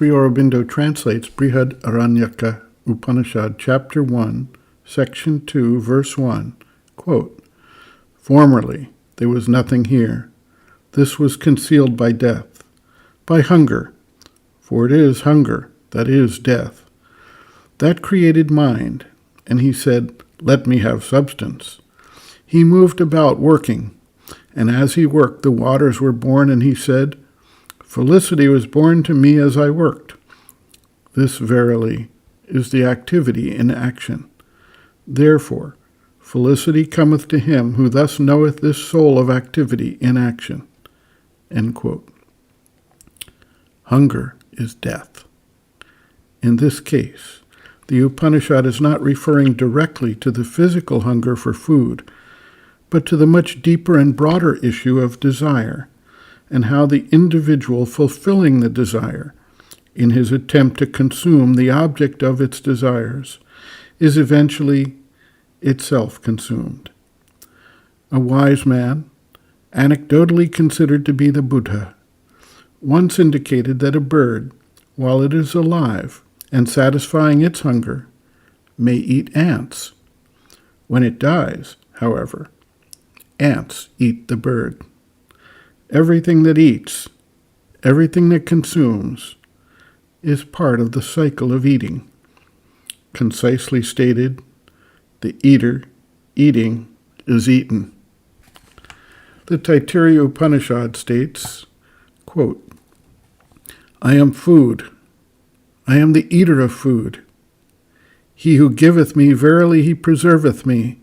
Sri Aurobindo translates Brihad Aranyaka Upanishad, Chapter 1, Section 2, Verse 1, quote, "Formerly there was nothing here. This was concealed by death, by hunger, for it is hunger, that is death. That created mind, and he said, 'Let me have substance.' He moved about working, and as he worked, the waters were born, and he said, 'Felicity was born to me as I worked.' This verily is the activity in action. Therefore, felicity cometh to him who thus knoweth this soul of activity in action." End quote. Hunger is death. In this case, the Upanishad is not referring directly to the physical hunger for food, but to the much deeper and broader issue of desire, and how the individual fulfilling the desire, in his attempt to consume the object of its desires, is eventually itself consumed. A wise man, anecdotally considered to be the Buddha, once indicated that a bird, while it is alive and satisfying its hunger, may eat ants. When it dies, however, ants eat the bird. Everything that eats, everything that consumes, is part of the cycle of eating. Concisely stated, the eater eating is eaten. The Taittiriya Upanishad states, quote, "I am food. I am the eater of food. He who giveth me, verily he preserveth me,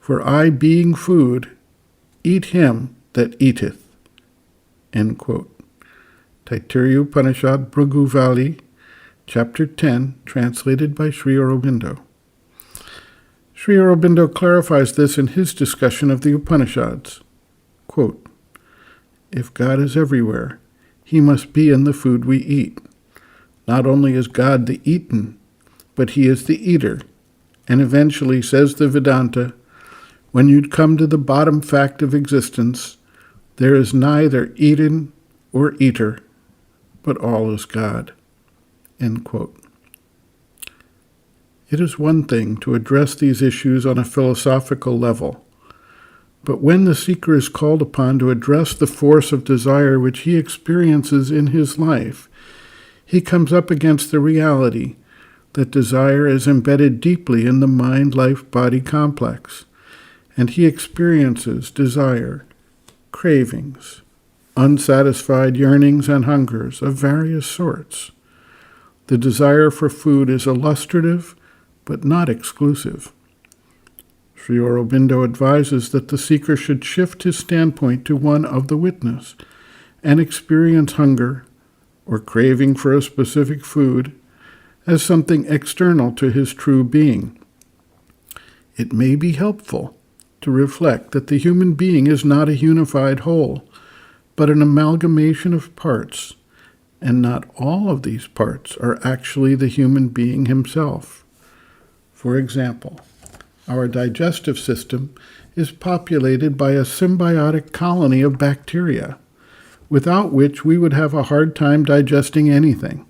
for I, being food, eat him that eateth." End quote. Taittiriya Upanishad, Bhrigu Valley, Chapter 10, translated by Sri Aurobindo. Sri Aurobindo clarifies this in his discussion of the Upanishads. Quote, "If God is everywhere, he must be in the food we eat. Not only is God the eaten, but he is the eater. And eventually, says the Vedanta, when you come to the bottom fact of existence, there is neither eaten or eater, but all is God." End quote. It is one thing to address these issues on a philosophical level, but when the seeker is called upon to address the force of desire which he experiences in his life, he comes up against the reality that desire is embedded deeply in the mind-life-body complex, and he experiences desire, cravings, unsatisfied yearnings and hungers of various sorts. The desire for food is illustrative, but not exclusive. Sri Aurobindo advises that the seeker should shift his standpoint to one of the witness and experience hunger or craving for a specific food as something external to his true being. It may be helpful to reflect that the human being is not a unified whole, but an amalgamation of parts, and not all of these parts are actually the human being himself. For example, our digestive system is populated by a symbiotic colony of bacteria, without which we would have a hard time digesting anything.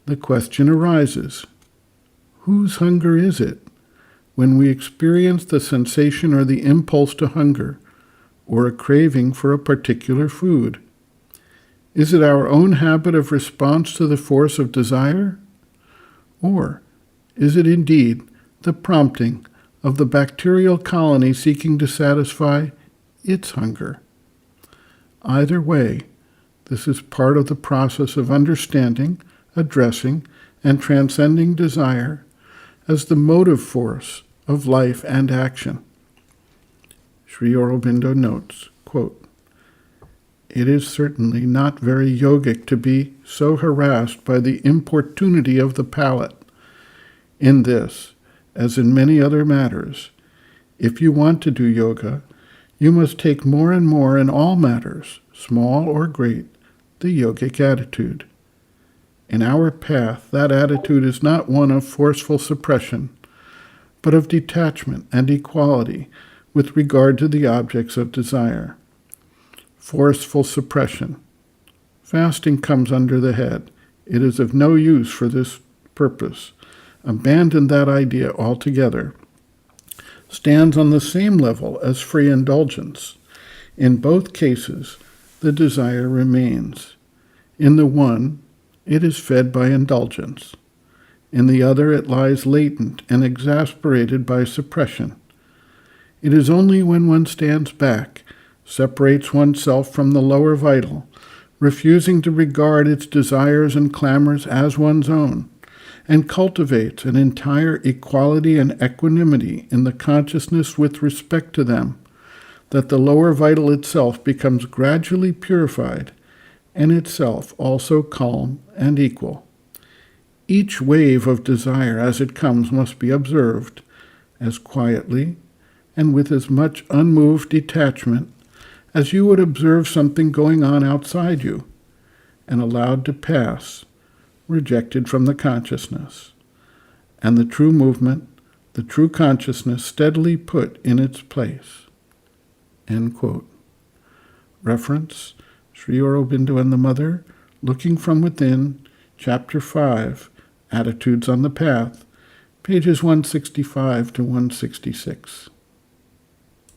The question arises, whose hunger is it when we experience the sensation or the impulse to hunger, or a craving for a particular food? Is it our own habit of response to the force of desire? Or is it indeed the prompting of the bacterial colony seeking to satisfy its hunger? Either way, this is part of the process of understanding, addressing, and transcending desire as the motive force of life and action. Sri Aurobindo notes, quote, "It is certainly not very yogic to be so harassed by the importunity of the palate. In this, as in many other matters, if you want to do yoga, you must take more and more in all matters, small or great, the yogic attitude. In our path, that attitude is not one of forceful suppression, but of detachment and equality with regard to the objects of desire. Forceful suppression. Fasting comes under the head, It is of no use for this purpose. Abandon that idea altogether. Stands on the same level as free indulgence. In both cases, the desire remains. In the one, it is fed by indulgence. In the other, it lies latent and exasperated by suppression. It is only when one stands back, separates oneself from the lower vital, refusing to regard its desires and clamors as one's own, and cultivates an entire equality and equanimity in the consciousness with respect to them, that the lower vital itself becomes gradually purified, and itself also calm and equal. Each wave of desire as it comes must be observed as quietly and with as much unmoved detachment as you would observe something going on outside you, and allowed to pass, rejected from the consciousness, and the true movement, the true consciousness steadily put in its place. End quote. Reference, Sri Aurobindo and the Mother, Looking from Within, Chapter 5, Attitudes on the Path, pages 165 to 166.